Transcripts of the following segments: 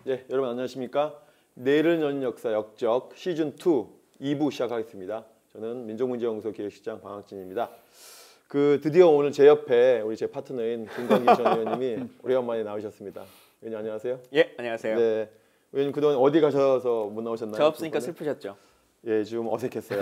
예, 여러분 안녕하십니까? 내일은 여는 역사 역적 시즌 2 2부 시작하겠습니다. 저는 민족문제연구소 기획실장 방학진입니다. 드디어 오늘 제 옆에 우리 제 파트너인 김광기 전 의원님이 오래간만에 나오셨습니다. 의원님 안녕하세요. 예, 안녕하세요. 네, 의원님 그동안 어디 가셔서 못 나오셨나요? 저 없으니까 슬프셨죠? 예, 좀 어색했어요.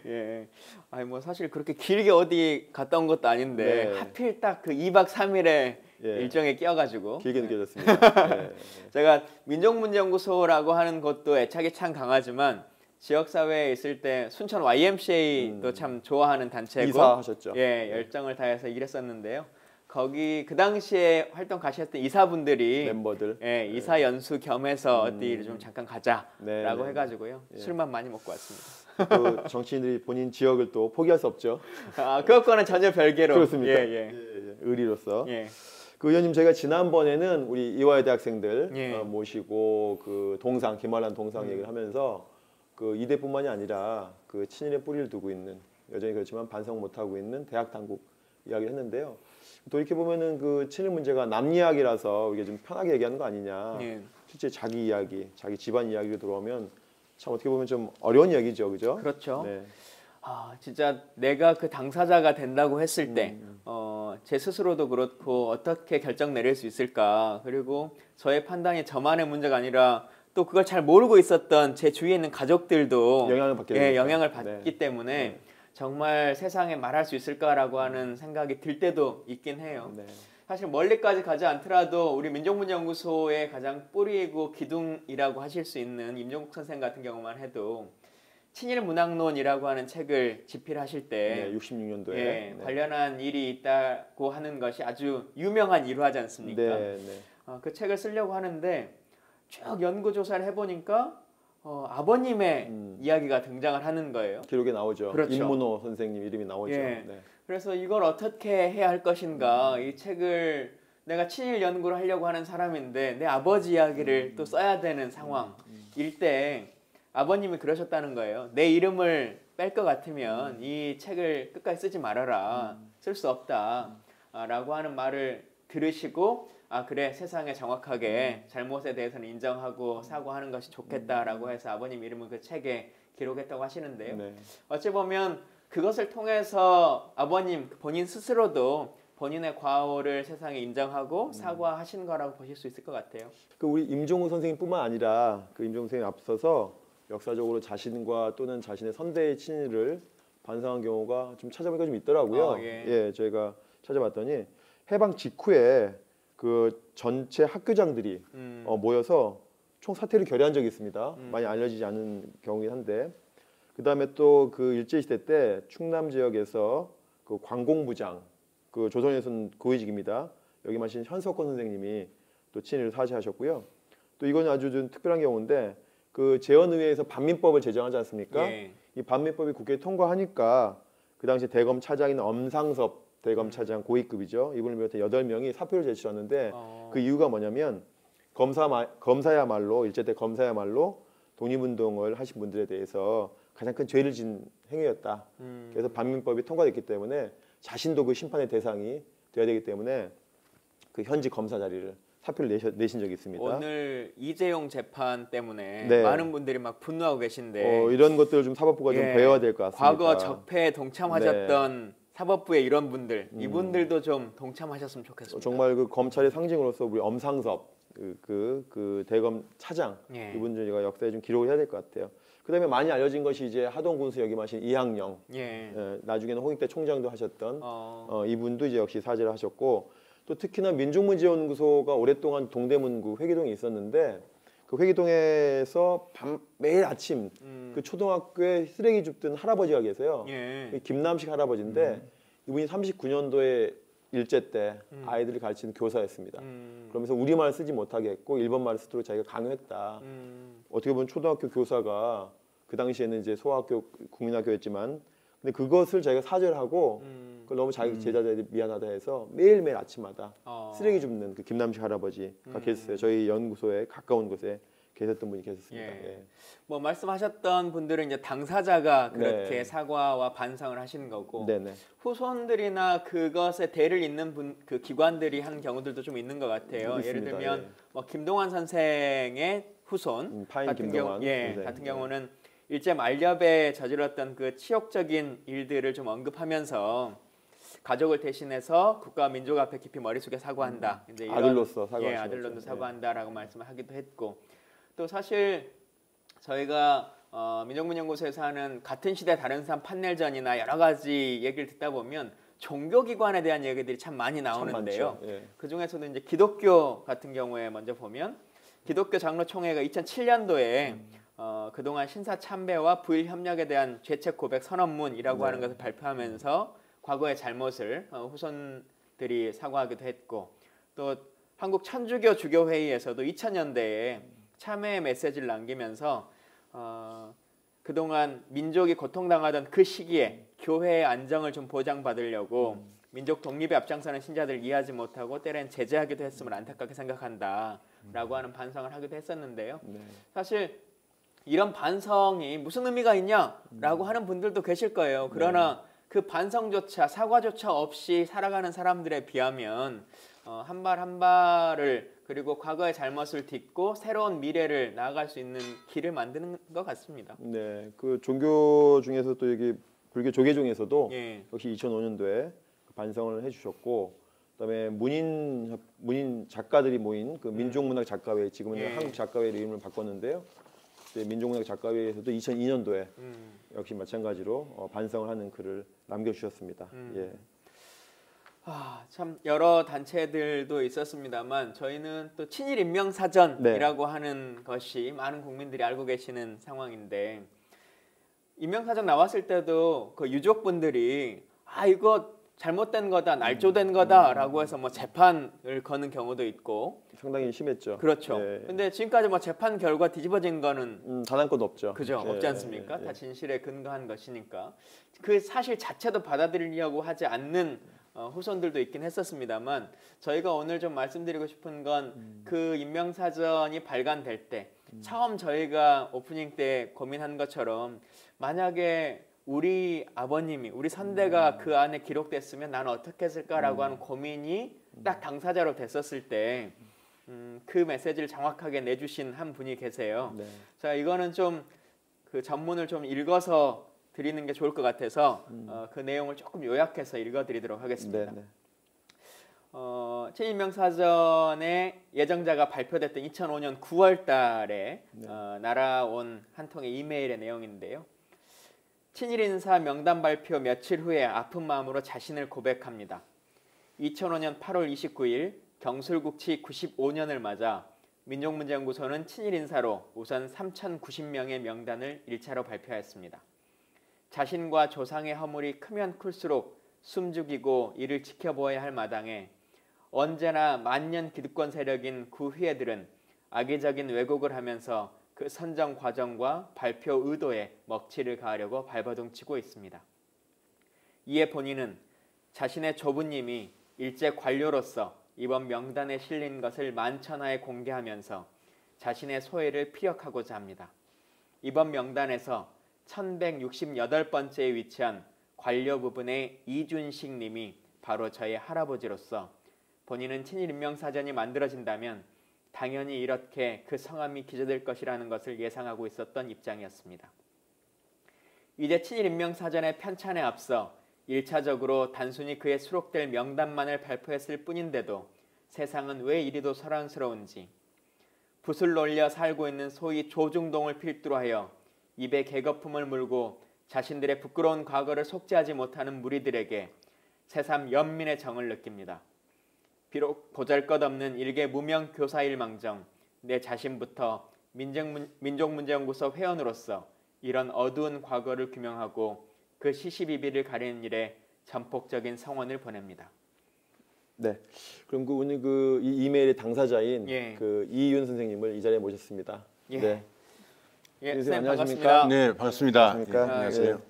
예, 아니 뭐 사실 그렇게 길게 어디 갔다 온 것도 아닌데 네. 하필 딱 그 2박 3일에 예. 일정에 끼어가지고 길게 느껴졌습니다. 예. 제가 민족문제연구소라고 하는 것도 애착이 참 강하지만 지역사회에 있을 때 순천 YMCA도 참 좋아하는 단체고 이사하셨죠? 예, 열정을 다해서 일했었는데요. 거기 그 당시에 활동 가셨던 이사분들이 멤버들 예, 이사 연수 겸해서 어디를 좀 잠깐 가자라고 네. 해가지고요. 예. 술만 많이 먹고 왔습니다. 또 정치인들이 본인 지역을 또 포기할 수 없죠. 아, 그것과는 전혀 별개로. 그렇습니까? 예. 의리로서. 예. 의원님 저희가 지난번에는 우리 이화여대 학생들 예. 모시고 동상 김환란 동상 얘기를 하면서 이대뿐만이 아니라 친일의 뿌리를 두고 있는 여전히 그렇지만 반성 못하고 있는 대학 당국 이야기를 했는데요. 또 이렇게 보면은 친일 문제가 남 이야기라서 이게 좀 편하게 얘기하는 거 아니냐. 예. 실제 자기 이야기, 자기 집안 이야기로 들어오면 참 어떻게 보면 좀 어려운 이야기죠, 그죠? 그렇죠. 네. 아, 진짜 내가 그 당사자가 된다고 했을 때, 제 스스로도 그렇고 어떻게 결정 내릴 수 있을까? 그리고 저의 판단이 저만의 문제가 아니라 또 그걸 잘 모르고 있었던 제 주위에 있는 가족들도 영향을 받게 예, 되니까. 영향을 받기 네. 때문에 정말 세상에 말할 수 있을까라고 하는 생각이 들 때도 있긴 해요. 네. 사실 멀리까지 가지 않더라도 우리 민족문제연구소의 가장 뿌리이고 기둥이라고 하실 수 있는 임종국 선생 같은 경우만 해도 친일문학론이라고 하는 책을 집필하실 때 네, 66년도에 예, 관련한 일이 있다고 하는 것이 아주 유명한 일화지 않습니까? 네. 그 책을 쓰려고 하는데 쭉 연구조사를 해보니까 아버님의 이야기가 등장을 하는 거예요. 기록에 나오죠. 그렇죠. 임문호 선생님 이름이 나오죠. 예. 네. 그래서 이걸 어떻게 해야 할 것인가, 이 책을 내가 친일 연구를 하려고 하는 사람인데 내 아버지 이야기를 또 써야 되는 상황일 때 아버님이 그러셨다는 거예요. 내 이름을 뺄 것 같으면 이 책을 끝까지 쓰지 말아라. 쓸 수 없다. 라고 하는 말을 들으시고 아 그래 세상에 정확하게 잘못에 대해서는 인정하고 사과하는 것이 좋겠다라고 해서 아버님 이름을 그 책에 기록했다고 하시는데요. 네. 어찌 보면 그것을 통해서 아버님 본인 스스로도 본인의 과오를 세상에 인정하고 사과하신 거라고 보실 수 있을 것 같아요. 우리 임종우 선생님뿐만 아니라 임종우 선생님 앞서서 역사적으로 자신과 또는 자신의 선대의 친일을 반성한 경우가 좀 찾아보니까 좀 있더라고요. 예, 저희가 찾아봤더니 해방 직후에 전체 학교장들이 모여서 총 사퇴를 결의한 적이 있습니다. 많이 알려지지 않은 경우긴 한데 그 다음에 또 일제시대 때 충남 지역에서 관공부장 조선일선 고위직입니다. 여기 마신 현석권 선생님이 또 친일을 사죄하셨고요. 또 이건 아주 좀 특별한 경우인데 재헌의회에서 반민법을 제정하지 않습니까? 예. 이 반민법이 국회에 통과하니까 그 당시 대검 차장인 엄상섭 대검 차장 고위급이죠. 이분을 비롯해 8명이 사표를 제출했는데 그 이유가 뭐냐면 검사야말로 일제 때 검사야말로 독립운동을 하신 분들에 대해서 가장 큰 죄를 진 행위였다. 그래서 반민법이 통과됐기 때문에 자신도 그 심판의 대상이 돼야 되기 때문에 현직 검사 자리를 사표를 내신 적이 있습니다. 오늘 이재용 재판 때문에 네. 많은 분들이 막 분노하고 계신데 이런 것들을 좀 사법부가 좀 배워야 될 것 같습니다. 과거 적폐에 동참하셨던 사법부의 이런 분들, 이분들도 좀 동참하셨으면 좋겠습니다. 정말 검찰의 상징으로서 우리 엄상섭 대검 차장 이분들과 역사에 좀 기록을 해야 될 것 같아요. 그다음에 많이 알려진 것이 이제 하동군수 역임하신 이항영, 나중에는 홍익대 총장도 하셨던 이분도 이제 역시 사죄를 하셨고 또 특히나 민족문제연구소가 오랫동안 동대문구 회기동에 있었는데 그 회기동에서 매일 아침 초등학교에 쓰레기 줍던 할아버지가 계세요. 김남식 할아버지인데 이분이 39년도에 일제 때 아이들을 가르치는 교사였습니다. 그러면서 우리말 쓰지 못하게 했고 일본말을 쓰도록 자기가 강요했다. 어떻게 보면 초등학교 교사가 그 당시에는 이제 소학교 국민학교였지만 근데 그것을 자기가 사죄를 하고 그걸 너무 자기 제자들이 미안하다 해서 매일매일 아침마다 쓰레기 줍는 김남식 할아버지가 계셨어요. 저희 연구소에 가까운 곳에 계셨던 분이 계셨습니다. 예. 예. 뭐 말씀하셨던 분들은 이제 당사자가 그렇게 네. 사과와 반성을 하신 거고 네네. 후손들이나 그것에 대를 잇는 그 기관들이 한 경우들도 좀 있는 것 같아요. 있습니다. 예를 들면 예. 뭐 김동완 선생의 후손 파인 김동완 같은 경우는 일제 만렵에 저질렀던 그 치욕적인 일들을 좀 언급하면서 가족을 대신해서 국가와 민족 앞에 깊이 머리 숙여 사과한다. 이제 이런, 아들로서 사과하시는 예, 아들로서 사과한다라고 말씀을 하기도 했고 또 사실 저희가 민족문연구소에서 하는 같은 시대 다른 삶 판넬전이나 여러 가지 얘기를 듣다 보면 종교기관에 대한 얘기들이 참 많이 나오는데요. 예. 그 중에서도 이제 기독교 같은 경우에 먼저 보면 기독교 장로총회가 2007년도에 그동안 신사 참배와 부일 협력에 대한 죄책 고백 선언문이라고 하는 것을 발표하면서 과거의 잘못을 후손들이 사과하기도 했고 또 한국 천주교 주교회의에서도 2000년대에 참회의 메시지를 남기면서 그동안 민족이 고통당하던 그 시기에 교회의 안정을 좀 보장받으려고 민족 독립에 앞장서는 신자들을 이해하지 못하고 때로는 제재하기도 했음을 안타깝게 생각한다라고 하는 반성을 하기도 했었는데요. 사실 이런 반성이 무슨 의미가 있냐라고 하는 분들도 계실 거예요. 그러나 그 반성조차 사과조차 없이 살아가는 사람들에 비하면 한 발 한 발을 그리고 과거의 잘못을 딛고 새로운 미래를 나아갈 수 있는 길을 만드는 것 같습니다. 네, 그 종교 중에서 또 여기 불교 조계 중에서도 예. 역시 2005년도에 반성을 해주셨고, 그다음에 문인 작가들이 모인 그 민족문학 작가회, 지금은 한국 작가회로 이름을 바꿨는데요. 민족문학 작가회에서도 2002년도에 역시 마찬가지로 반성을 하는 글을 남겨주셨습니다. 예. 참 여러 단체들도 있었습니다만 저희는 또 친일 인명 사전이라고 하는 것이 많은 국민들이 알고 계시는 상황인데 인명 사전 나왔을 때도 그 유족분들이 이거 잘못된 거다, 날조된 거다라고 해서 뭐 재판을 거는 경우도 있고 상당히 심했죠. 그렇죠. 근데 지금까지 뭐 재판 결과 뒤집어진 거는 단 한 건도 없죠. 그죠, 없지 않습니까? 다 진실에 근거한 것이니까 그 사실 자체도 받아들이려고 하지 않는 후손들도 있긴 했었습니다만 저희가 오늘 좀 말씀드리고 싶은 건 그 인명사전이 발간될 때 처음 저희가 오프닝 때 고민한 것처럼 만약에 우리 아버님이 우리 선대가 그 안에 기록됐으면 나는 어떻게 했을까라고 하는 고민이 딱 당사자로 됐었을 때 그 메시지를 정확하게 내주신 한 분이 계세요. 자, 이거는 좀 그 전문을 좀 읽어서 드리는 게 좋을 것 같아서 그 내용을 조금 요약해서 읽어드리도록 하겠습니다. 친일명사전의 예정자가 발표됐던 2005년 9월 달에 날아온 한 통의 이메일의 내용인데요. 친일인사 명단 발표 며칠 후에 아픈 마음으로 자신을 고백합니다. 2005년 8월 29일 경술국치 95년을 맞아 민족문제연구소는 친일인사로 우선 3,090명의 명단을 1차로 발표하였습니다. 자신과 조상의 허물이 크면 클수록 숨죽이고 이를 지켜보아야 할 마당에 언제나 만년 기득권 세력인 구휘애들은 악의적인 왜곡을 하면서 그 선정 과정과 발표 의도에 먹칠을 가하려고 발버둥치고 있습니다. 이에 본인은 자신의 조부님이 일제 관료로서 이번 명단에 실린 것을 만천하에 공개하면서 자신의 소회를 피력하고자 합니다. 이번 명단에서 1168번째에 위치한 관료 부분의 이준식 님이 바로 저의 할아버지로서 본인은 친일인명사전이 만들어진다면 당연히 이렇게 그 성함이 기재될 것이라는 것을 예상하고 있었던 입장이었습니다. 이제 친일인명사전의 편찬에 앞서 1차적으로 단순히 그에 수록될 명단만을 발표했을 뿐인데도 세상은 왜 이리도 소란스러운지 붓을 놀려 살고 있는 소위 조중동을 필두로 하여 입에 개거품을 물고 자신들의 부끄러운 과거를 속죄하지 못하는 무리들에게 새삼 연민의 정을 느낍니다. 비록 보잘것없는 일개 무명 교사일망정 내 자신부터 민족문제연구소 회원으로서 이런 어두운 과거를 규명하고 그 시시비비를 가리는 일에 전폭적인 성원을 보냅니다. 네, 그럼 오늘 이 이메일의 당사자인 그 이윤 선생님을 이 자리에 모셨습니다. 네. 선생님 반갑습니다. 네, 반갑습니다. 안녕하세요.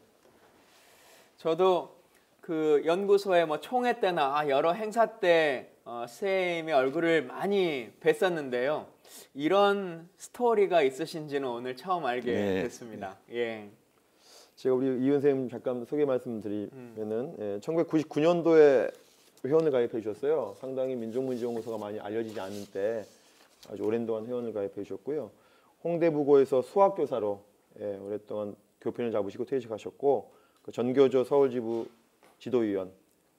저도 그 연구소의 뭐 총회 때나 여러 행사 때 선생님의 얼굴을 많이 뵀었는데요. 이런 스토리가 있으신지는 오늘 처음 알게 됐습니다. 예. 제가 우리 이은 선생님 잠깐 소개 말씀드리면은 1999년도에 회원을 가입해 주셨어요. 상당히 민족문제연구소가 많이 알려지지 않을 때 아주 오랜 동안 회원을 가입해 주셨고요. 홍대부고에서 수학교사로 오랫동안 교편을 잡으시고 퇴직하셨고, 그 전교조 서울지부 지도위원,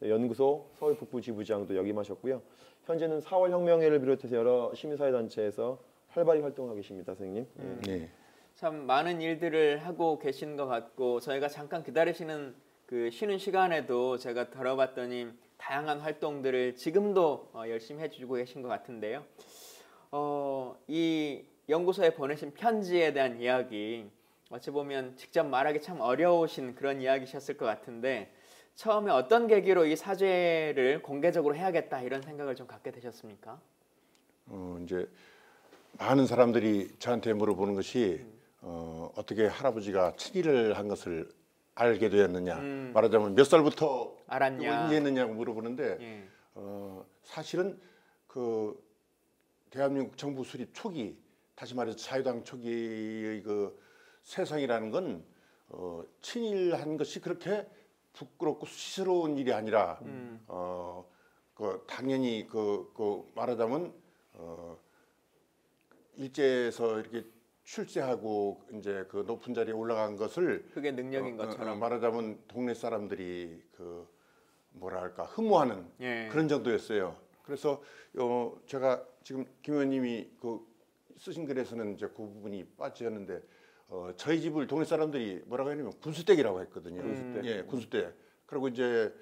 연구소 서울북부지부장도 역임하셨고요. 현재는 4월 혁명회를 비롯해서 여러 시민사회단체에서 활발히 활동하고 계십니다, 선생님. 네. 참 많은 일들을 하고 계신 것 같고, 저희가 잠깐 기다리시는 그 쉬는 시간에도 제가 들어봤더니 다양한 활동들을 지금도 열심히 해주고 계신 것 같은데요. 이 연구소에 보내신 편지에 대한 이야기, 어찌 보면 직접 말하기 참 어려우신 그런 이야기셨을 것 같은데, 처음에 어떤 계기로 이 사죄를 공개적으로 해야겠다 이런 생각을 좀 갖게 되셨습니까? 이제 많은 사람들이 저한테 물어보는 것이 어떻게 할아버지가 친일을 한 것을 알게 되었느냐, 말하자면 몇 살부터 알았냐, 이해했느냐고 물어보는데 사실은 그 대한민국 정부 수립 초기, 다시 말해서 자유당 초기의 그 세상이라는 건 친일한 것이 그렇게 부끄럽고 수치스러운 일이 아니라 그 당연히 그 말하자면 일제에서 이렇게 출세하고 이제 그 높은 자리에 올라간 것을 그게 능력인 것처럼 말하자면 동네 사람들이 그 뭐랄까 흠모하는 그런 정도였어요. 그래서 제가 지금 김 의원님이 그 쓰신 글에서는 이제 그 부분이 빠졌는데 저희 집을 동네 사람들이 뭐라고 했냐면 군수댁이라고 했거든요. 군수댁. 예, 군수댁. 그리고 이제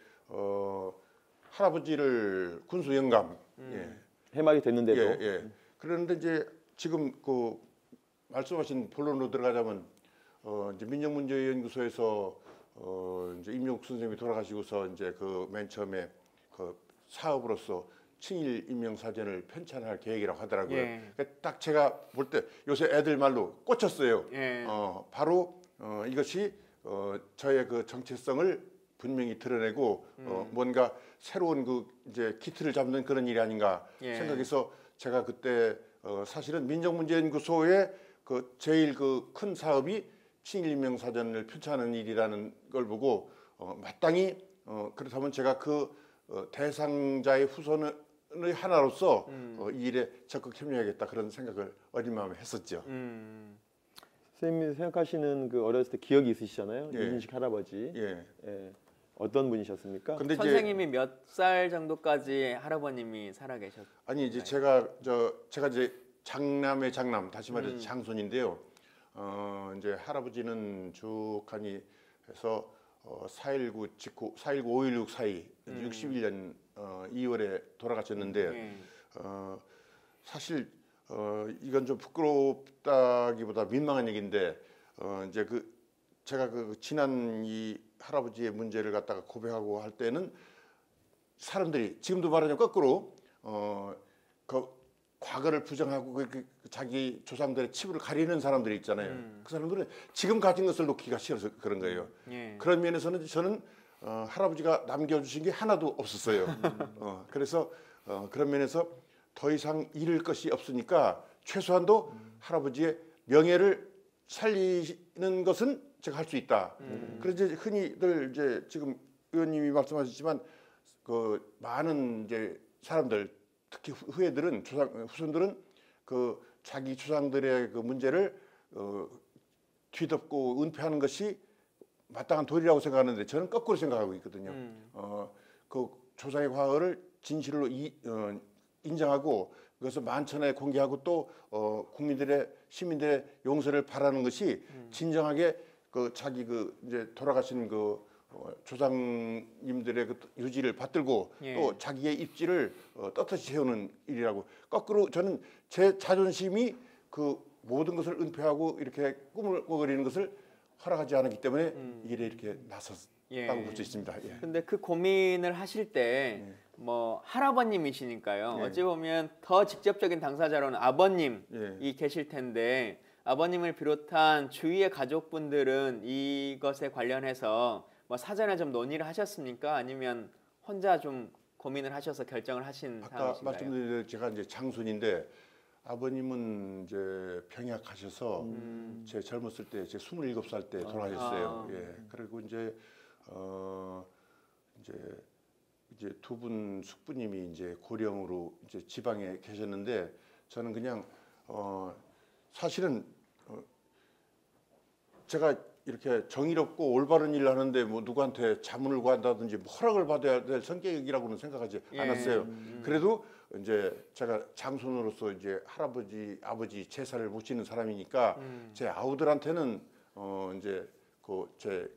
할아버지를 군수 영감. 해막이 됐는데도. 그런데 이제 지금 그 말씀하신 본론으로 들어가자면 이제 민족문제연구소에서 이제 임용욱 선생님이 돌아가시고서 이제 그 맨 처음에 그 사업으로서 친일 인명사전을 편찬할 계획이라고 하더라고요. 그러니까 딱 제가 볼 때 요새 애들 말로 꽂혔어요. 바로 이것이 저의 그 정체성을 분명히 드러내고 뭔가 새로운 그 이제 키트를 잡는 그런 일이 아닌가 생각해서 제가 그때 사실은 민족문제연구소의 그 제일 그 큰 사업이 친일 인명사전을 편찬하는 일이라는 걸 보고 마땅히 그렇다면 제가 그 대상자의 후손의 하나로서 이 일에 적극 협력하겠다 그런 생각을 어린 마음에 했었죠. 선생님이 생각하시는 그 어렸을 때 기억이 있으시잖아요. 이준식 할아버지. 어떤 분이셨습니까? 근데 선생님이 몇 살 정도까지 할아버님이 살아 계셨나요? 아니 이제 제가 이제 장남의 장남, 다시 말해서 장손인데요. 이제 할아버지는 쭉하니 해서 4.19 직후 4.19 5.16 사이 61년 2월에 돌아가셨는데 사실 이건 좀 부끄럽다기보다 민망한 얘기인데 이제 제가 그 지난 이 할아버지의 문제를 갖다가 고백하고 할 때는 사람들이 지금도 말하자면 거꾸로 그 과거를 부정하고 그 자기 조상들의 치부를 가리는 사람들이 있잖아요. 그 사람들은 지금 가진 것을 놓기가 싫어서 그런 거예요. 그런 면에서는 저는 할아버지가 남겨주신 게 하나도 없었어요. 그래서 그런 면에서 더 이상 잃을 것이 없으니까 최소한도 할아버지의 명예를 살리는 것은 제가 할 수 있다. 그래서 이제 흔히들 이제 지금 의원님이 말씀하셨지만 그 많은 이제 사람들 특히 후손들은 그 자기 조상들의 그 문제를 뒤덮고 은폐하는 것이 마땅한 도리라고 생각하는데 저는 거꾸로 생각하고 있거든요. 그 조상의 과거를 진실로 인정하고 그것을 만천하에 공개하고 또 시민들의 용서를 바라는 것이 진정하게 그 자기 그 이제 돌아가신 그 조상님들의 그 유지를 받들고 또 자기의 입지를 떳떳이 세우는 일이라고 거꾸로 저는 제 자존심이 그 모든 것을 은폐하고 이렇게 꿈을 꿔그리는 것을 허락하지 않았기 때문에 이 일에 이렇게 나섰다고 볼 수 있습니다. 근데 그 고민을 하실 때 뭐 할아버님이시니까요. 어찌 보면 더 직접적인 당사자로는 아버님이 계실 텐데 아버님을 비롯한 주위의 가족분들은 이것에 관련해서 뭐 사전에 좀 논의를 하셨습니까? 아니면 혼자 좀 고민을 하셔서 결정을 하신 아까 상황이신가요? 말씀드린 제가 이제 장손인데 아버님은 이제 병약하셔서 제 젊었을 때, 제 27살 때 돌아가셨어요. 예. 그리고 이제 이제 두 분 숙부님이 이제 고령으로 이제 지방에 계셨는데 저는 그냥 사실은 제가 이렇게 정의롭고 올바른 일을 하는데 뭐 누구한테 자문을 구한다든지 뭐 허락을 받아야 될 성격이라고는 생각하지 않았어요. 그래도 이제 제가 장손으로서 이제 할아버지, 아버지 제사를 모시는 사람이니까 제 아우들한테는 이제 그 제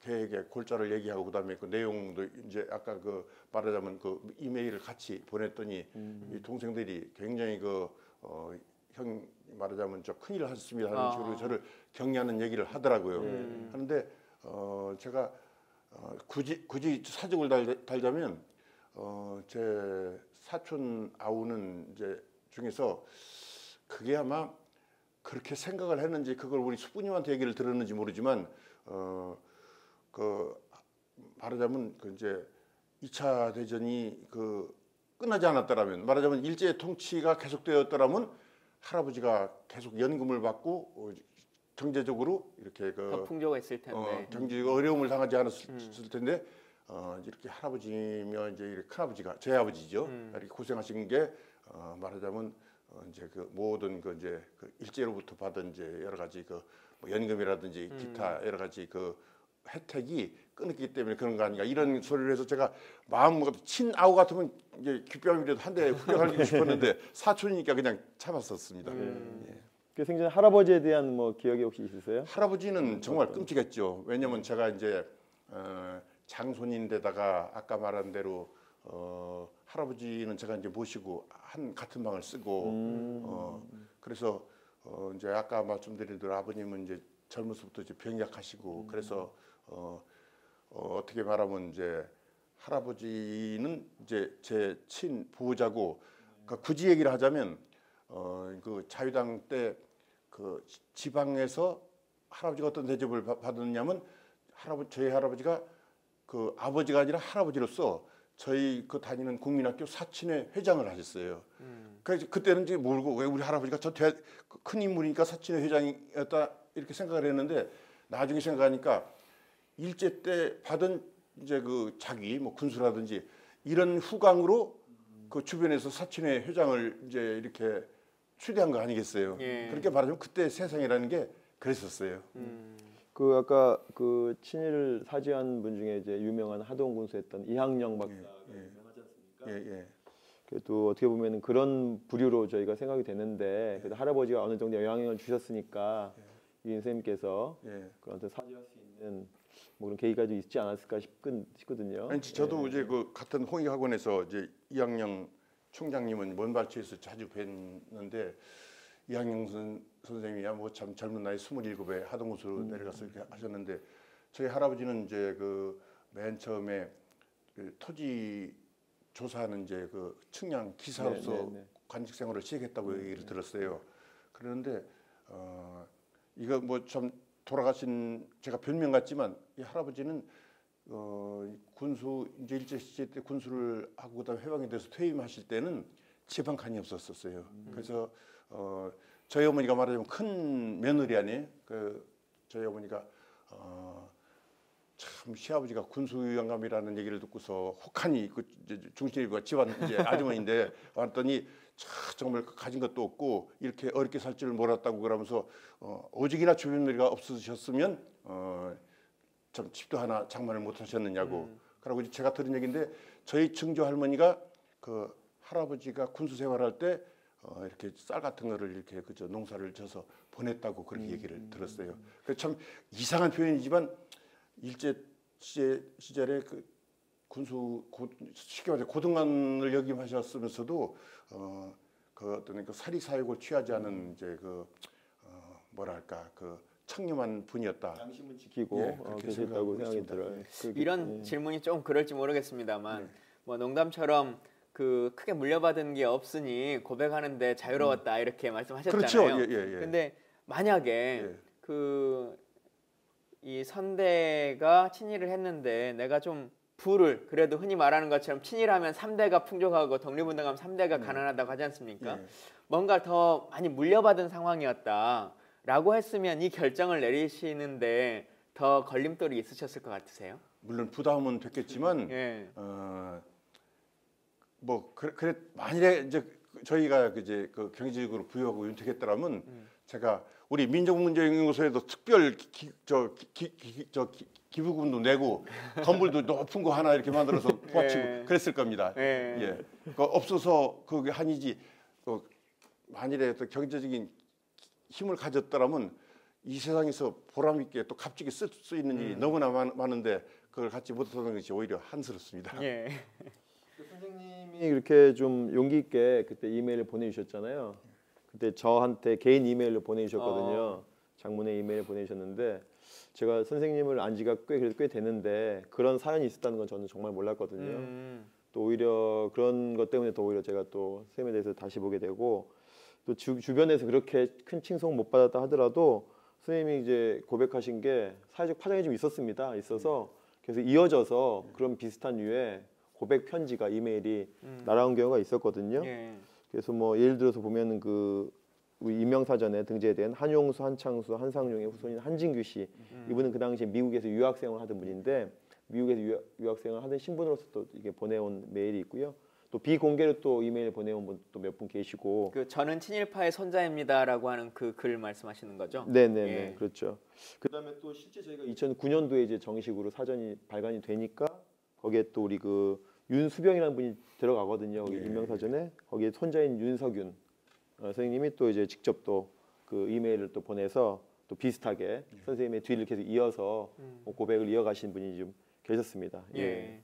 계획의 골자를 얘기하고 그다음에 그 내용도 이제 아까 그 말하자면 그 이메일을 같이 보냈더니 이 동생들이 굉장히 형 말하자면 저 큰일 하셨습니다 하는 식으로 저를 격려하는 얘기를 하더라고요. 하는데 제가 굳이 사정을 달자면 제 사촌 아우는 이제 중에서 그게 아마 그렇게 생각을 했는지 그걸 우리 숙부님한테 얘기를 들었는지 모르지만 그 말하자면 그 이제 2차 대전이 그 끝나지 않았더라면 말하자면 일제 통치가 계속되었더라면 할아버지가 계속 연금을 받고 경제적으로 이렇게 더 풍조가 있을 텐데 경제적 어려움을 당하지 않았을 텐데 이렇게 할아버지며 이제 이렇게 큰아버지가 제 아버지죠. 이렇게 고생하신 게 말하자면 이제 그 모든 그 이제 그 일제로부터 받은 이제 여러 가지 그 뭐 연금이라든지 기타 여러 가지 그 혜택이 끊었기 때문에 그런 거 아닌가 이런 소리를 해서 제가 마음 친아우 같으면 이제 귓뺨이라도 한 대 후려갈기고 싶었는데 사촌이니까 그냥 참았었습니다. 예. 그 생전에 할아버지에 대한 뭐 기억이 혹시 있으세요? 할아버지는 정말 끔찍했죠. 왜냐면 제가 이제 장손인데다가 아까 말한 대로 할아버지는 제가 이제 모시고 같은 방을 쓰고 그래서 이제 아까 말씀드린 대로 아버님은 이제 젊어서부터 이제 병약하시고 그래서 어떻게 말하면 이제 할아버지는 이제 제 친보호자고 그러니까 굳이 얘기를 하자면 그 자유당 때 그 지방에서 할아버지가 어떤 대접을 받았냐면 저희 할아버지가 그 아버지가 아니라 할아버지로서 저희 그 다니는 국민학교 사친회 회장을 하셨어요. 그래서 그때는 이제 모르고 왜 우리 할아버지가 큰 인물이니까 사친회 회장이었다 이렇게 생각을 했는데 나중에 생각하니까 일제 때 받은 이제 그 자기 뭐 군수라든지 이런 후광으로 그 주변에서 사친회 회장을 이제 이렇게 추대한 거 아니겠어요. 예. 그렇게 말하자면 그때 세상이라는 게 그랬었어요. 그 아까 그 친일을 사죄한 분 중에 이제 유명한 하동 군수했던 이항영 박사가 유명하지 않습니까? 예. 그래도 어떻게 보면 그런 부류로 저희가 생각이 되는데 그래도 할아버지가 어느 정도 영향을 주셨으니까 이 선생님께서 그런 어떤 사죄할 수 있는 뭐 그런 계기가 좀 있지 않았을까 싶거든요. 아니 저도 이제 그 같은 홍익학원에서 이제 이항영 총장님은 먼발치에서 자주 뵀는데 이항영 선생님이야 뭐 참 젊은 나이 27에 하동군수로 내려가서 이렇게 하셨는데 저희 할아버지는 이제 그 맨 처음에 그 토지 조사하는 이제 그 측량 기사로서 관직 생활을 시작했다고 얘기를 들었어요. 그런데 이거 뭐 참 돌아가신 제가 변명 같지만 이 할아버지는 군수 이제 일제 시대 때 군수를 하고 그다음에 해방이 돼서 퇴임하실 때는 집안 칸이 없었어요. 그래서 저희 어머니가 말하자면 큰 며느리 아니에요. 그 저희 어머니가 참 시아버지가 군수영감이라는 얘기를 듣고서 혹하니 그 중신이가 집안 이제 아주머니인데 왔더니 정말 가진 것도 없고 이렇게 어렵게 살 줄을 몰랐다고 그러면서 오직이나 주변 며느리가 없으셨으면 참 집도 하나 장만을 못 하셨느냐고. 그러고 제가 들은 얘기인데 저희 증조 할머니가 그 할아버지가 군수 생활할 때 이렇게 쌀 같은 거를 이렇게 그저 농사를 져서 보냈다고 그렇게 얘기를 들었어요. 그 참 이상한 표현이지만 일제 시절에 그 군수 쉽게 말해 고등관을 역임하셨으면서도 그 어떤 그 사리 사욕을 취하지 않은 이제 그 뭐랄까 그 청렴한 분이었다. 양심은 지키고 계셨다고 생각이 들어요. 이런 질문이 좀 그럴지 모르겠습니다만 뭐 농담처럼 그 크게 물려받은 게 없으니 고백하는데 자유로웠다 이렇게 말씀하셨잖아요. 그렇죠. 예. 근데 만약에 그 이 선대가 친일을 했는데 내가 좀 부를 그래도 흔히 말하는 것처럼 친일하면 3대가 풍족하고 독립운동하면 3대가 가난하다고 하지 않습니까? 뭔가 더 많이 물려받은 상황이었다라고 했으면 이 결정을 내리시는데 더 걸림돌이 있으셨을 것 같으세요? 물론 부담은 됐겠지만 예. 뭐 그래 만일에 이제 저희가 이제 그 경제적으로 부유하고 윤택했더라면 제가 우리 민족문제연구소에도 특별 기부금도 내고 건물도 높은 거 하나 이렇게 만들어서 도와치고 예. 그랬을 겁니다. 예. 그 없어서 그게 한이지. 만일에 또 경제적인 힘을 가졌더라면 이 세상에서 보람 있게 또 값지게 쓸 수 있는 일이 너무나 많은데 그걸 갖지 못하는 것이 오히려 한스럽습니다. 예. 선생님이 그렇게 좀 용기 있게 그때 이메일을 보내주셨잖아요. 그때 저한테 개인 이메일로 보내주셨거든요. 장문의 이메일 보내주셨는데 제가 선생님을 안 지가 꽤 되는데 그런 사연이 있었다는 건 저는 정말 몰랐거든요. 또 오히려 그런 것 때문에 더 오히려 제가 또 선생님에 대해서 다시 보게 되고 또 주변에서 그렇게 큰 칭송 못 받았다 하더라도 선생님이 이제 고백하신 게 사회적 파장이 좀 있어서 그래서 이어져서 그런 비슷한 류의 고백 편지가 이메일이 날아온 경우가 있었거든요. 그래서 뭐 예를 들어서 보면은 그 우리 임명사전에 등재된 한용수, 한창수, 한상용의 후손인 한진규 씨, 이분은 그 당시에 미국에서 유학생활을 하던 분인데 미국에서 유학생활을 하던 신분으로서 또 이게 보내온 메일이 있고요. 또 비공개로 또 이메일 보내온 분 또 몇 분 계시고. 그 저는 친일파의 손자입니다라고 하는 그 글 말씀하시는 거죠? 네네네, 예. 그렇죠. 그다음에 또 실제 저희가 2009년도에 이제 정식으로 사전이 발간이 되니까 거기에 또 우리 그 윤수병이라는 분이 들어가거든요. 거기 임명사전에 거기에 손자인 윤석윤 선생님이 또 이제 직접 또 그 이메일을 또 보내서 또 비슷하게 선생님의 뒤를 계속 이어서 고백을 이어가신 분이 좀 계셨습니다. 예.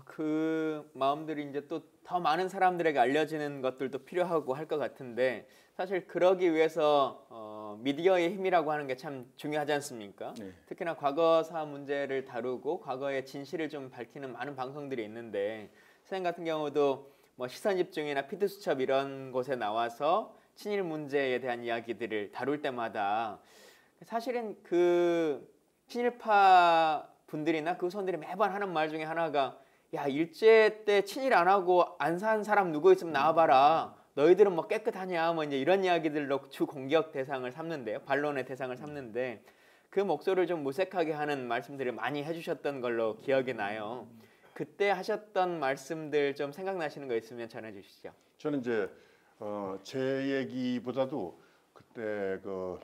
그 마음들이 이제 또 더 많은 사람들에게 알려지는 것들도 필요하고 할 것 같은데 사실 그러기 위해서 미디어의 힘이라고 하는 게 참 중요하지 않습니까? 특히나 과거사 문제를 다루고 과거의 진실을 좀 밝히는 많은 방송들이 있는데 선생님 같은 경우도 뭐 시선집중이나 피드수첩 이런 곳에 나와서 친일 문제에 대한 이야기들을 다룰 때마다 사실은 그 친일파 분들이나 그 후손들이 매번 하는 말 중에 하나가 야 일제 때 친일 안 하고 안 산 사람 누구 있으면 나와봐라. 너희들은 뭐 깨끗하냐 뭐 이제 이런 이야기들로 주 공격 대상을 삼는데요. 반론의 대상을 삼는데 그 목소리를 좀 무색하게 하는 말씀들을 많이 해주셨던 걸로 기억이 나요. 그때 하셨던 말씀들 좀 생각나시는 거 있으면 전해주시죠. 저는 이제 제 얘기보다도 그때 그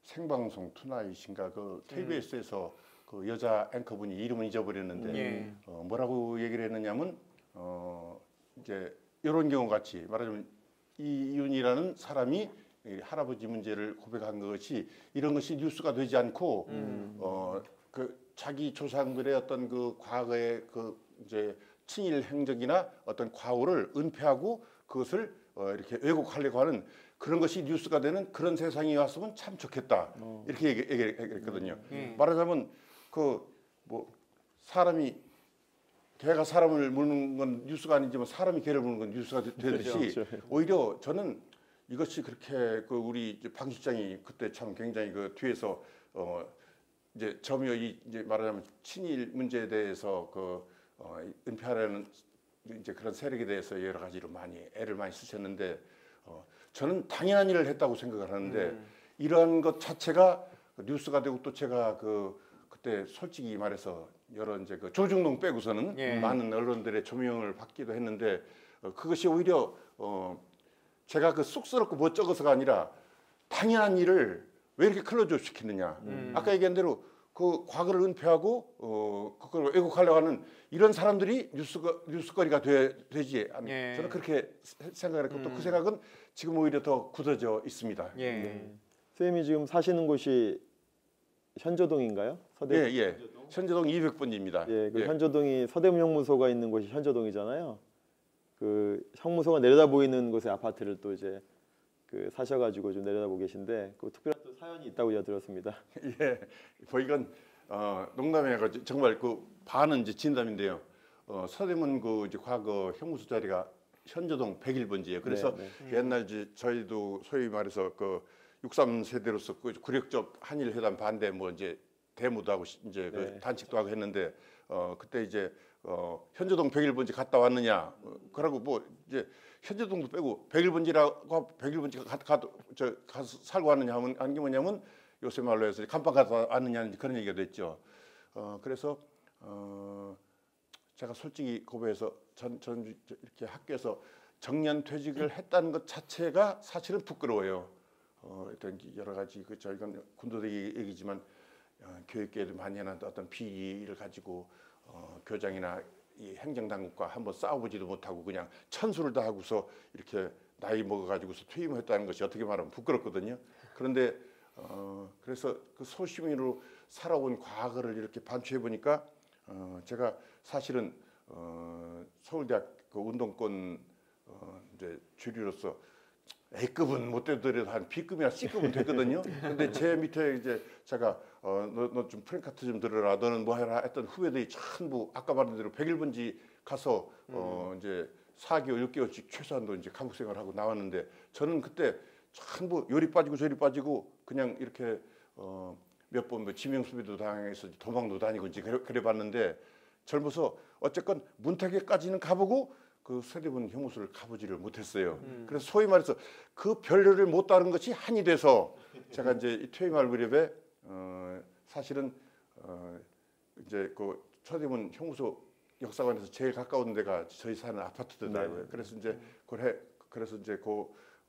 생방송 투나잇인가 그 KBS에서 그 여자 앵커분이 이름은 잊어버렸는데 뭐라고 얘기를 했느냐면 이제 이런 경우 같이 말하자면 이윤이라는 사람이 할아버지 문제를 고백한 것이 이런 것이 뉴스가 되지 않고 그 자기 조상들의 어떤 그 과거의 그 이제 친일 행적이나 어떤 과오를 은폐하고 그것을 이렇게 왜곡하려고 하는 그런 것이 뉴스가 되는 그런 세상이 왔으면 참 좋겠다 이렇게 얘기했거든요. 말하자면 그 뭐 사람이 개가 사람을 무는 건 뉴스가 아니지만 사람이 개를 무는 건 뉴스가 되듯이 그렇죠. 오히려 저는 이것이 그렇게 그 우리 방 실장이 그때 참 굉장히 그 뒤에서 이제 점여 이제 말하자면 친일 문제에 대해서 그 은폐하려는 이제 그런 세력에 대해서 여러 가지로 많이 애를 많이 쓰셨는데 저는 당연한 일을 했다고 생각을 하는데 이러한 것 자체가 뉴스가 되고 또 제가 그때 솔직히 말해서 여러 이제 그 조중동 빼고서는 많은 언론들의 조명을 받기도 했는데 그것이 오히려 제가 그 쑥스럽고 멋쩍어서가 아니라 당연한 일을 왜 이렇게 클로즈업 시키느냐. 아까 얘기한 대로 그 과거를 은폐하고 그걸 왜곡하려고 하는 이런 사람들이 뉴스거리가 되지 않. 저는 그렇게 생각을 했고 또 그 생각은 지금 오히려 더 굳어져 있습니다. 선생님이 지금 사시는 곳이 현저동인가요? 예. 현저동 200번지입니다. 예, 그 현저동이 서대문 형무소가 있는 곳이 현저동이잖아요. 그 형무소가 내려다 보이는 곳에 아파트를 또 이제 그 사셔가지고 좀 내려다보고 계신데 그 특별한 또 사연이 있다고 제가 들었습니다. 예, 이건 농담이고 정말 그 반은 이제 진담인데요. 서대문 그 이제 과거 형무소 자리가 현저동 101번지예요. 그래서 옛날 저희도 소위 말해서 그 63세대로서 그 굴욕적 한일 회담 반대 뭐 이제 데모도 하고 이제 그 단식도 하고 했는데 그때 이제 현재동 101번지 갔다 왔느냐 그러고 뭐 이제 현재동도 빼고 101번지라고 101번지 가서 살고 왔느냐 하면 한 게 뭐냐면 요새 말로 해서 감방 갔다 왔느냐 그런 얘기가 됐죠. 그래서 제가 솔직히 고백해서 전 이렇게 학교에서 정년퇴직을 했다는 것 자체가 사실은 부끄러워요. 어떤 여러 가지 저희가 군도대기 얘기지만 교육계에도 만연한 어떤 비리를 가지고 교장이나 이 행정당국과 한번 싸워보지도 못하고 그냥 천수를 다 하고서 이렇게 나이 먹어가지고서 퇴임했다는 것이 어떻게 말하면 부끄럽거든요. 그런데 그래서 그 소시민으로 살아온 과거를 이렇게 반추해 보니까 제가 사실은 서울대학 그 운동권 이제 주류로서 A급은 못 되더라도 한 B급이나 C급은 됐거든요. 근데 제 밑에 이제 제가 너 좀 프랭카트 좀 들어라. 너는 뭐 해라 했던 후배들이 전부 아까 말한 대로 101번지 가서 이제 4개월, 6개월씩 최소한도 이제 감옥 생활하고 나왔는데 저는 그때 전부 요리 빠지고 저리 빠지고 그냥 이렇게 몇 번 뭐 지명수비도 당해서 도망도 다니고 이제 그래 봤는데 젊어서 어쨌건 문탁에까지는 가보고 그 세대분 형무소를 가보지를 못했어요. 그래서 소위 말해서 그 별일을 못 다룬 것이 한이 돼서 제가 이제 퇴임할 무렵에 사실은 이제 그 서대문 형무소 역사관에서 제일 가까운 데가 저희 사는 아파트더라고요. 그래서 이제 그래서 이제 그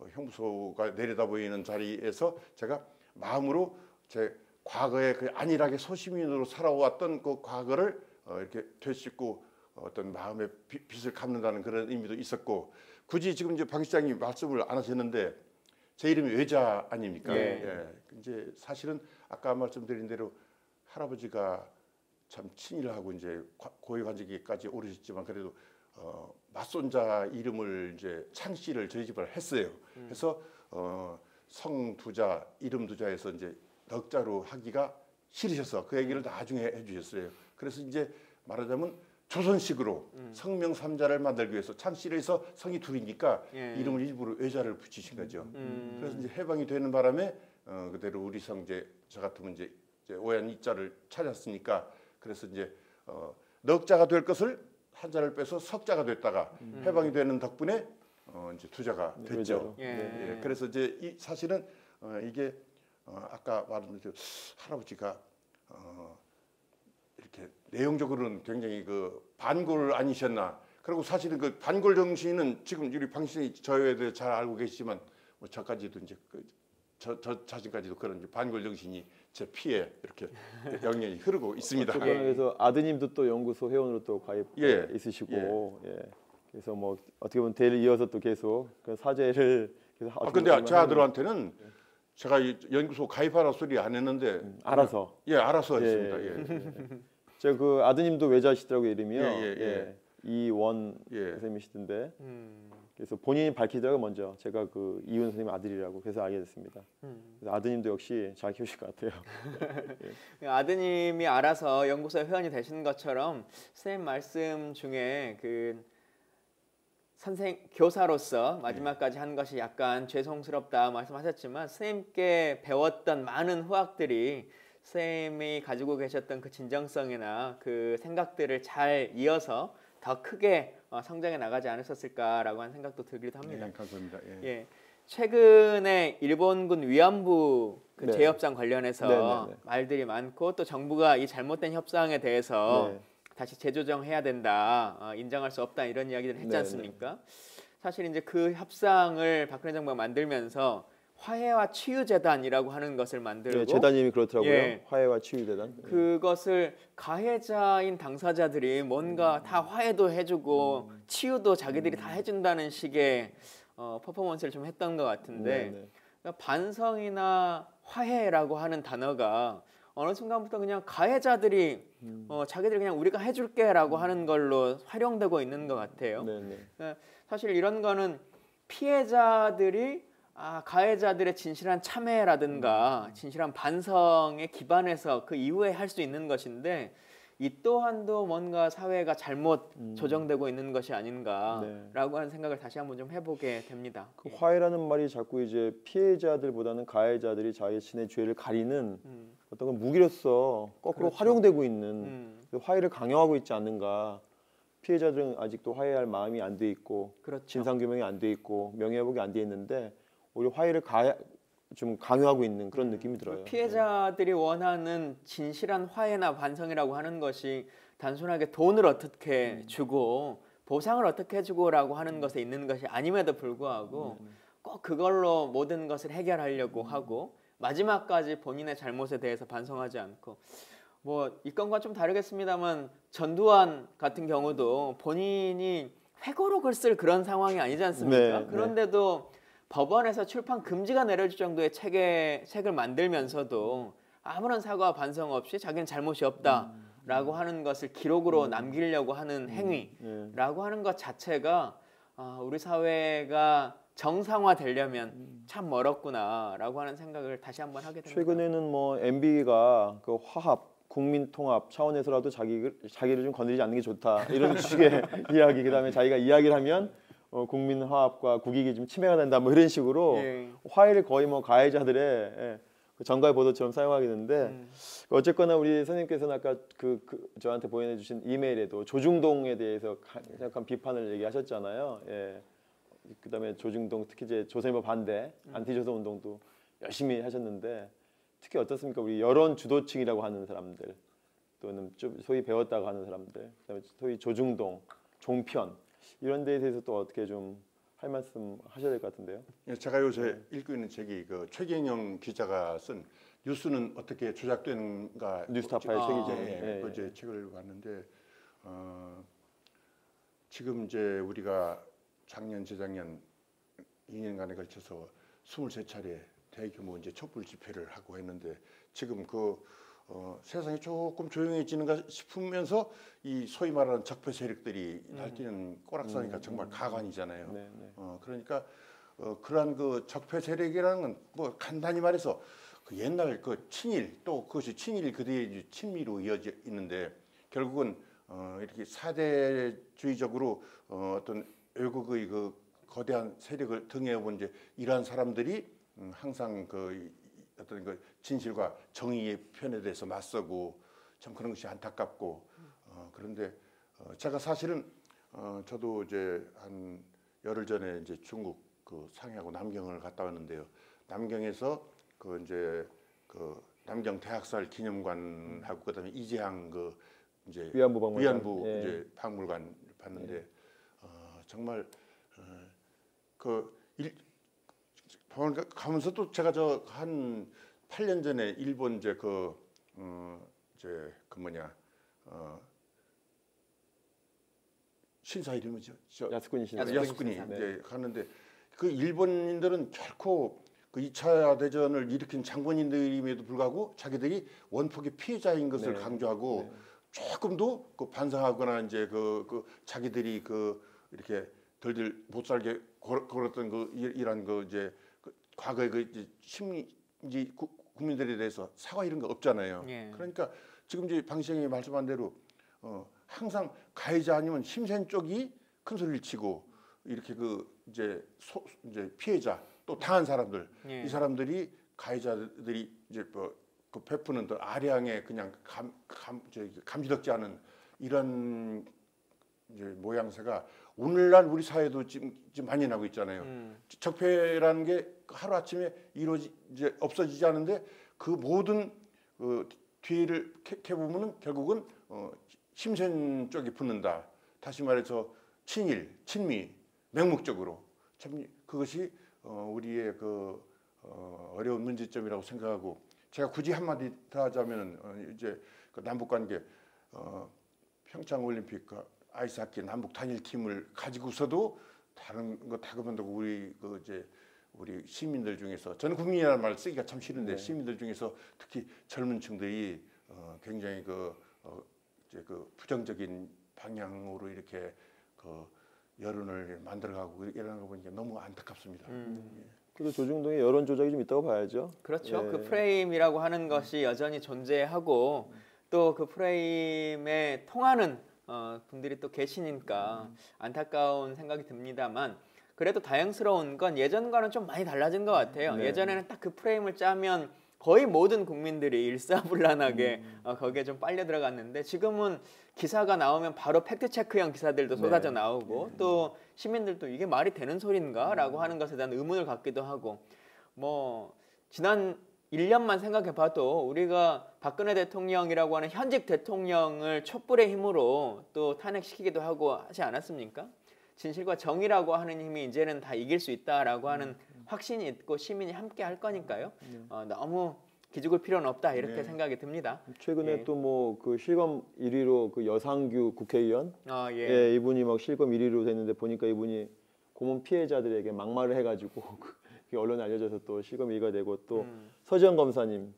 형무소가 내려다 보이는 자리에서 제가 마음으로 제 과거에 그 안일하게 소시민으로 살아왔던 그 과거를 이렇게 되짚고 어떤 마음의 빚을 갚는다는 그런 의미도 있었고 굳이 지금 이제 방 시장님 말씀을 안 하셨는데 제 이름이 외자 아닙니까? 예. 이제 사실은 아까 말씀드린 대로 할아버지가 참 친일하고 이제 고위관직에까지 오르셨지만 그래도 맞손자 이름을 이제 창씨를 저희 집을 했어요. 그래서 성 두자 이름 두자에서 이제 넉자로 하기가 싫으셔서 그 얘기를 나중에 해주셨어요. 그래서 이제 말하자면 조선식으로 성명 삼자를 만들기 위해서 창씨를 해서 성이 둘이니까 이름을 일부러 외자를 붙이신 거죠. 그래서 이제 해방이 되는 바람에 그대로 우리 성 이제 저 같으면 이제 오얀 이자를 찾았으니까 그래서 이제 넉자가 될 것을 한자를 빼서 석자가 됐다가 해방이 되는 덕분에 이제 투자가 됐죠. 예. 그래서 이제 사실은 이게 아까 말한 대로 할아버지가 이렇게 내용적으로는 굉장히 그 반골 아니셨나. 그리고 사실은 그 반골 정신은 지금 우리 방신이 저에 대해 잘 알고 계시지만 뭐 저까지도 이제 저 자신까지도 그런 이제 반골 정신이 제 피에 이렇게 영향이 흐르고 있습니다. 그래서 아드님도 또 연구소 회원으로 또 가입 있으시고 그래서 뭐 어떻게 보면 대를 이어서 또 계속 그 사제를 계속 근데 제 아들한테는 제가 이 연구소 가입하라 소리 안 했는데 알아서 알아서 했습니다. 제가 그 아드님도 외자시더라고요 이름이요. 이원 선생님이시던데 그래서 본인이 밝히더라고 먼저 제가 그 이윤 선생님 아들이라고 그래서 알게 됐습니다. 그래서 아드님도 역시 잘 키우실 것 같아요. 아드님이 알아서 연구소 회원이 되시는 것처럼 선생님 말씀 중에 그 교사로서 마지막까지 한 것이 약간 죄송스럽다 말씀하셨지만 선생님께 배웠던 많은 후학들이 선생님이 가지고 계셨던 그 진정성이나 그 생각들을 잘 이어서 더 크게 성장해 나가지 않으셨을까라고 하는 생각도 들기도 합니다. 감사합니다. 최근에 일본군 위안부 그 재협상 관련해서 말들이 많고 또 정부가 이 잘못된 협상에 대해서 다시 재조정해야 된다, 인정할 수 없다 이런 이야기를 했지 않습니까? 사실 이제 그 협상을 박근혜 정부가 만들면서 화해와 치유재단이라고 하는 것을 만들고 재단님이 그렇더라고요. 화해와 치유재단. 그것을 가해자인 당사자들이 뭔가 다 화해도 해주고 치유도 자기들이 다 해준다는 식의 퍼포먼스를 좀 했던 것 같은데 그러니까 반성이나 화해라고 하는 단어가 어느 순간부터 그냥 가해자들이 자기들 그냥 우리가 해줄게라고 하는 걸로 활용되고 있는 것 같아요. 그러니까 사실 이런 거는 피해자들이 가해자들의 진실한 참회라든가 진실한 반성에 기반해서 그 이후에 할 수 있는 것인데 이 또한도 뭔가 사회가 잘못 조정되고 있는 것이 아닌가라고 하는 생각을 다시 한번 좀 해보게 됩니다. 그 화해라는 말이 자꾸 이제 피해자들보다는 가해자들이 자신의 죄를 가리는 어떤 무기로서 거꾸로 활용되고 있는 화해를 강요하고 있지 않는가. 피해자들은 아직도 화해할 마음이 안 돼 있고 그렇죠. 진상 규명이 안 돼 있고 명예회복이 안 돼 있는데 오히려 화해를 좀 강요하고 있는 그런 느낌이 들어요. 피해자들이 원하는 진실한 화해나 반성이라고 하는 것이 단순하게 돈을 어떻게 주고 보상을 어떻게 해주고라고 하는 것에 있는 것이 아님에도 불구하고 꼭 그걸로 모든 것을 해결하려고 하고 마지막까지 본인의 잘못에 대해서 반성하지 않고 뭐 이 건과 좀 다르겠습니다만 전두환 같은 경우도 본인이 회고록을 쓸 그런 상황이 아니지 않습니까? 네, 그런데도 법원에서 출판 금지가 내려질 정도의 책을 만들면서도 아무런 사과와 반성 없이 자기는 잘못이 없다라고 하는 것을 기록으로 남기려고 하는 행위라고 하는 것 자체가 우리 사회가 정상화되려면 참 멀었구나라고 하는 생각을 다시 한번 하게 됩니다. 최근에는 뭐 MB가 그 화합, 국민통합 차원에서라도 자기를 좀 건드리지 않는 게 좋다 이런 식의 이야기. 그다음에 자기가 이야기를 하면 국민 화합과 국익이 좀 침해가 된다 뭐 이런 식으로 화해를 거의 뭐 가해자들의 정갈 보도처럼 사용하게 되는데 어쨌거나 우리 선생님께서는 아까 저한테 보내주신 이메일에도 조중동에 대해서 약간 비판을 얘기하셨잖아요. 예. 그다음에 조중동 특히 이제 조선일보 반대 안티조선 운동도 열심히 하셨는데 특히 어떻습니까? 우리 여론 주도층이라고 하는 사람들 또는 좀 소위 배웠다고 하는 사람들 그다음에 소위 조중동, 종편 이런 데에 대해서 또 어떻게 좀 할 말씀 하셔야 될 것 같은데요. 제가 요새 읽고 있는 책이 그 최경영 기자가 쓴 뉴스는 어떻게 조작되는가 뉴스타파의 책이죠. 어제 책을 봤는데 지금 이제 우리가 작년 재작년 2년간에 걸쳐서 23차례 대규모 이제 촛불 집회를 하고 했는데 지금 세상이 조금 조용해지는가 싶으면서 이 소위 말하는 적폐 세력들이 날뛰는 꼬락서니까 정말 가관이잖아요. 그러니까 그러한 그 적폐 세력이라는 건 뭐 간단히 말해서 그 옛날 그 친일 또 그것이 친일 그대의 친미로 이어져 있는데 결국은 이렇게 사대주의적으로 어떤 외국의 그 거대한 세력을 등에 업은 이제 이러한 사람들이 항상 어떤 그 진실과 정의의 편에 대해서 맞서고 참 그런 것이 안타깝고 그런데 제가 사실은 저도 이제 한 열흘 전에 이제 중국 그 상해하고 남경을 갔다 왔는데요. 남경에서 이제 남경 대학살 기념관하고 그다음에 이재항 이제 위안부 이제 박물관 봤는데 정말 가면서 또 제가 한 8년 전에 일본 이제 신사 이름이 야스쿠니 신사. 야스쿠니 이제 가는데 그 일본인들은 결코 그 2차 대전을 일으킨 장군인들임에도 불구하고 자기들이 원폭의 피해자인 것을 강조하고 조금도 반성하거나 이제 자기들이 이렇게 덜덜 못 살게 걸었던 이런 이제 과거의 이제 심리 국민들에 대해서 사과 이런 거 없잖아요. 그러니까 지금 이제 방 시장이 말씀한 대로 항상 가해자 아니면 힘센 쪽이 큰 소리를 치고 이렇게 이제 피해자 또 당한 사람들 이 사람들이 가해자들이 이제 베푸는 또 아량에 그냥 감지덕지 않은 이런 이제 모양새가 오늘날 우리 사회도 지금 많이 나고 있잖아요. 적폐라는 게 하루 아침에 없어지지 않은데 그 모든 뒤를 캐보면은 결국은 힘센 쪽이 붙는다. 다시 말해서 친일, 친미, 맹목적으로 참 그것이 우리의 어려운 문제점이라고 생각하고 제가 굳이 한마디 더 하자면은 이제 남북 관계 평창 올림픽 아이스하키 남북 단일 팀을 가지고서도 다른 거 다 그만두고 우리 시민들 중에서 저는 국민이라는 말 쓰기가 참 싫은데 시민들 중에서 특히 젊은층들이 굉장히 부정적인 방향으로 이렇게 여론을 만들어가고 이러는 거 보니까 너무 안타깝습니다. 그래도 조중동에 여론 조작이 좀 있다고 봐야죠. 그렇죠. 그 프레임이라고 하는 것이 여전히 존재하고 또 그 프레임에 통하는 분들이 또 계시니까 안타까운 생각이 듭니다만 그래도 다행스러운 건 예전과는 좀 많이 달라진 것 같아요. 예전에는 딱 그 프레임을 짜면 거의 모든 국민들이 일사불란하게 거기에 좀 빨려 들어갔는데 지금은 기사가 나오면 바로 팩트체크형 기사들도 쏟아져 나오고 또 시민들도 이게 말이 되는 소린가라고 하는 것에 대한 의문을 갖기도 하고 뭐 지난 1년만 생각해봐도 우리가 박근혜 대통령이라고 하는 현직 대통령을 촛불의 힘으로 또 탄핵시키기도 하고 하지 않았습니까? 진실과 정의라고 하는 힘이 이제는 다 이길 수 있다라고 하는 확신이 있고 시민이 함께 할 거니까요. 너무 기죽을 필요는 없다 이렇게 생각이 듭니다. 최근에 또 뭐 그 실검 1위로 그 여상규 국회의원, 이분이 막 실검 1위로 됐는데 보니까 이분이 고문 피해자들에게 막말을 해가지고 언론에 알려져서 또 실검 1위가 되고 또 서지현 검사님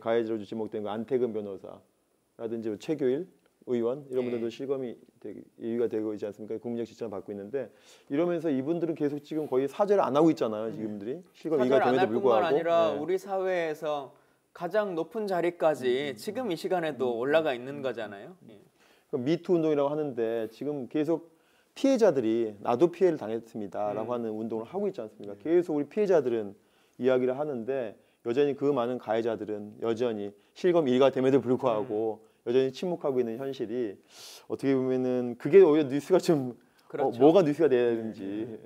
가해자로 지목된 그 안태근 변호사라든지 최교일 의원 이런 분들도 실검이 1위가 되고 있지 않습니까? 국민적 지지를 받고 있는데 이러면서 이분들은 계속 지금 거의 사죄를 안 하고 있잖아요. 지금들이 실검 2위가 됨에도 불구하고 뿐만 아니라 우리 사회에서 가장 높은 자리까지 지금 이 시간에도 올라가 있는 거잖아요. 미투 운동이라고 하는데 지금 계속 피해자들이 나도 피해를 당했습니다라고 하는 운동을 하고 있지 않습니까? 계속 우리 피해자들은 이야기를 하는데 여전히 그 많은 가해자들은 여전히 실검 1위가 됨에도 불구하고 여전히 침묵하고 있는 현실이 어떻게 보면은 그게 오히려 뉴스가 좀 뭐가 뉴스가 돼야 되는지.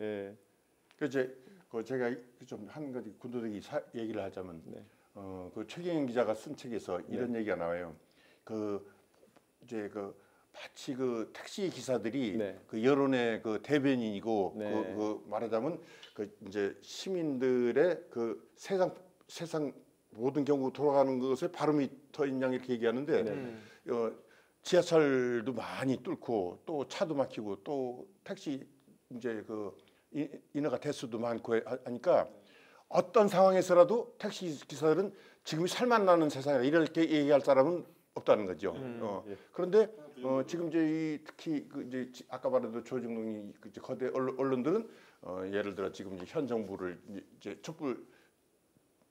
그 이제 제가 좀 한 가지 군더더기 얘기를 하자면 그 최경영 기자가 쓴 책에서 이런 얘기가 나와요. 그 이제 그 마치 그 택시 기사들이 그 여론의 그 대변인이고 그 말하자면 그 이제 시민들의 그 세상 모든 경우 돌아가는 것에 발음이 더 있냐 이렇게 얘기하는데 지하철도 많이 뚫고 또 차도 막히고 또 택시 이제 그 인허가 대수도 많고 하니까 어떤 상황에서라도 택시 기사들은 지금이 살맛나는 세상이다 이렇게 얘기할 사람은 없다는 거죠. 그런데 지금 이제 특히 그 이제 아까 말했던 조중동이 이제 거대 언론들은 예를 들어 지금 이제 현 정부를 이제 촛불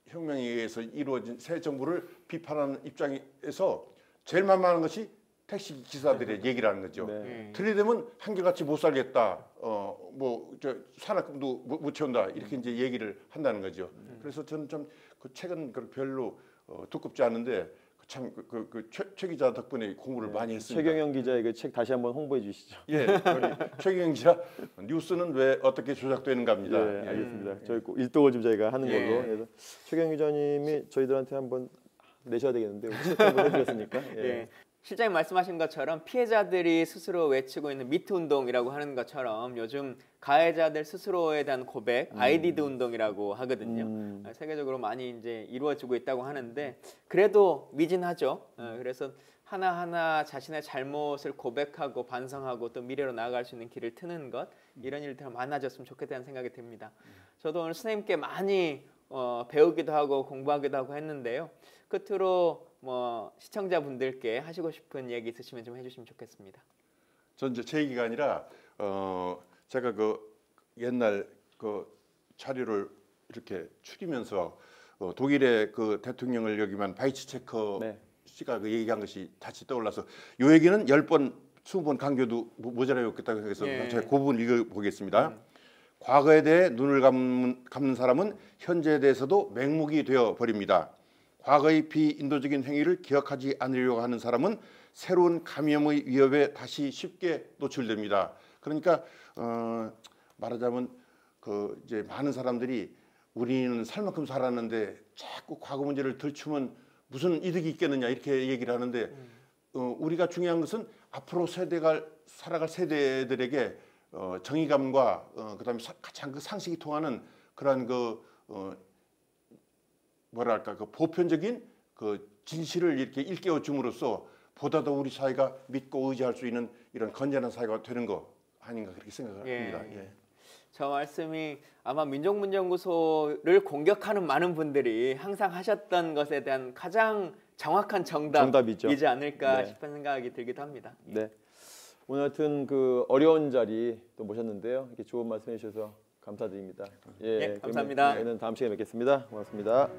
혁명에 의해서 이루어진 새 정부를 비판하는 입장에서 제일 만만한 것이 택시 기사들의 얘기를 하는 거죠. 들이대면 한결같이 못 살겠다. 뭐 저 산학금도 못 채운다. 이렇게 이제 얘기를 한다는 거죠. 그래서 저는 좀 그 책은 별로 두껍지 않은데 참 최 기자 덕분에 공부를 많이 했습니다. 최경영 기자의 그 책 다시 한번 홍보해 주시죠. 최경영 기자 뉴스는 왜 어떻게 조작되는가입니다. 알겠습니다. 저희 일독을 좀 저희가 하는 걸로. 그래서 최경영 기자님이 저희들한테 한번 내셔야 되겠는데 책 한번 해주셨으니까. 실장님 말씀하신 것처럼 피해자들이 스스로 외치고 있는 미투 운동이라고 하는 것처럼 요즘 가해자들 스스로에 대한 고백, 아이디드 운동이라고 하거든요. 세계적으로 많이 이제 이루어지고 있다고 하는데 그래도 미진하죠. 그래서 하나하나 자신의 잘못을 고백하고 반성하고 또 미래로 나아갈 수 있는 길을 트는 것 이런 일들이 많아졌으면 좋겠다는 생각이 듭니다. 저도 오늘 선생님께 많이 배우기도 하고 공부하기도 하고 했는데요. 끝으로 뭐 시청자분들께 하시고 싶은 얘기 있으시면 좀 해주시면 좋겠습니다. 전 제 얘기가 아니라 제가 그 옛날 그 자료를 이렇게 추리면서 독일의 그 대통령을 역임한 바이츠체커 씨가 그 얘기한 것이 다시 떠올라서 이 얘기는 10번, 20번 강조도 모자라였겠다고 생각해서 제가 그 부분 읽어보겠습니다. 과거에 대해 눈을 감는 사람은 현재에 대해서도 맹목이 되어 버립니다. 과거의 비인도적인 행위를 기억하지 않으려고 하는 사람은 새로운 감염의 위협에 다시 쉽게 노출됩니다. 그러니까 말하자면 그 이제 많은 사람들이 우리는 살 만큼 살았는데 자꾸 과거 문제를 들추면 무슨 이득이 있겠느냐 이렇게 얘기를 하는데 우리가 중요한 것은 앞으로 살아갈 세대들에게 정의감과 그다음에 가장 그 상식이 통하는 그러한 그 뭐랄까 그 보편적인 그 진실을 이렇게 일깨워 줌으로써 보다 더 우리 사회가 믿고 의지할 수 있는 이런 건전한 사회가 되는 거 아닌가 그렇게 생각합니다. 저 말씀이 아마 민족문제연구소를 공격하는 많은 분들이 항상 하셨던 것에 대한 가장 정확한 정답이지 않을까 싶은 생각이 들기도 합니다. 오늘 하여튼 그 어려운 자리 또 모셨는데요. 이렇게 좋은 말씀해 주셔서 감사드립니다. 감사합니다. 저희는 다음 시간에 뵙겠습니다. 고맙습니다.